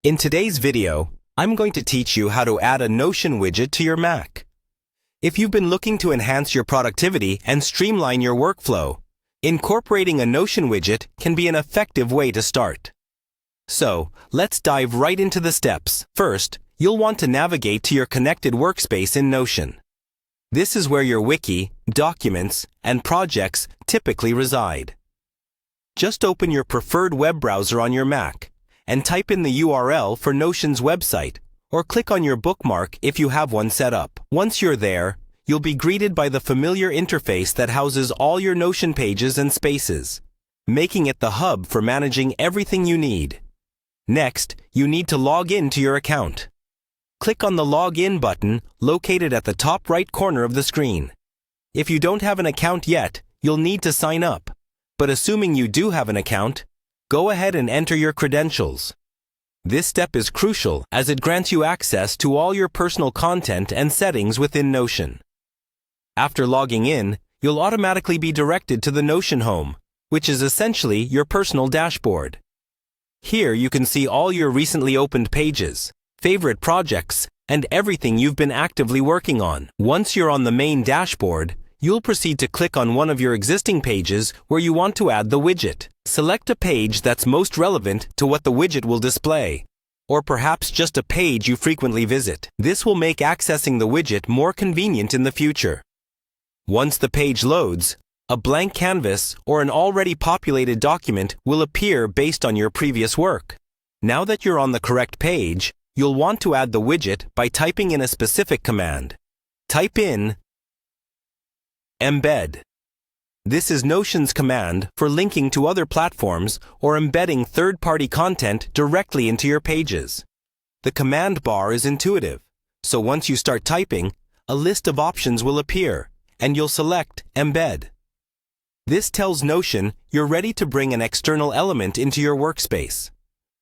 In today's video, I'm going to teach you how to add a Notion widget to your Mac. If you've been looking to enhance your productivity and streamline your workflow, incorporating a Notion widget can be an effective way to start. So, let's dive right into the steps. First, you'll want to navigate to your connected workspace in Notion. This is where your wiki, documents, and projects typically reside. Just open your preferred web browser on your Mac and type in the URL for Notion's website, or click on your bookmark if you have one set up. Once you're there, you'll be greeted by the familiar interface that houses all your Notion pages and spaces, making it the hub for managing everything you need. Next, you need to log in to your account. Click on the Login button located at the top right corner of the screen. If you don't have an account yet, you'll need to sign up. But assuming you do have an account, go ahead and enter your credentials. This step is crucial as it grants you access to all your personal content and settings within Notion. After logging in, you'll automatically be directed to the Notion home, which is essentially your personal dashboard. Here you can see all your recently opened pages, favorite projects, and everything you've been actively working on. Once you're on the main dashboard, you'll proceed to click on one of your existing pages where you want to add the widget. Select a page that's most relevant to what the widget will display, or perhaps just a page you frequently visit. This will make accessing the widget more convenient in the future. Once the page loads, a blank canvas or an already populated document will appear based on your previous work. Now that you're on the correct page, you'll want to add the widget by typing in a specific command. Type in embed. This is Notion's command for linking to other platforms or embedding third-party content directly into your pages. The command bar is intuitive, so once you start typing, a list of options will appear, and you'll select Embed. This tells Notion you're ready to bring an external element into your workspace.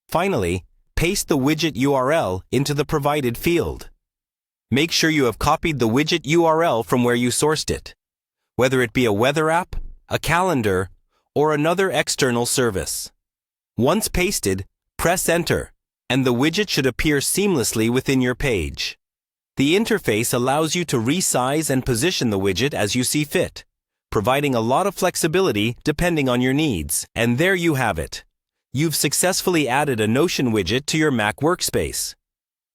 Finally, paste the widget URL into the provided field. Make sure you have copied the widget URL from where you sourced it, whether it be a weather app, a calendar, or another external service. Once pasted, press Enter, and the widget should appear seamlessly within your page. The interface allows you to resize and position the widget as you see fit, providing a lot of flexibility depending on your needs. And there you have it. You've successfully added a Notion widget to your Mac workspace.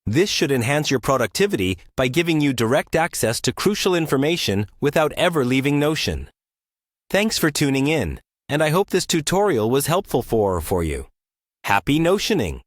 This should enhance your productivity by giving you direct access to crucial information without ever leaving Notion. Thanks for tuning in, and I hope this tutorial was helpful for you. Happy Notioning!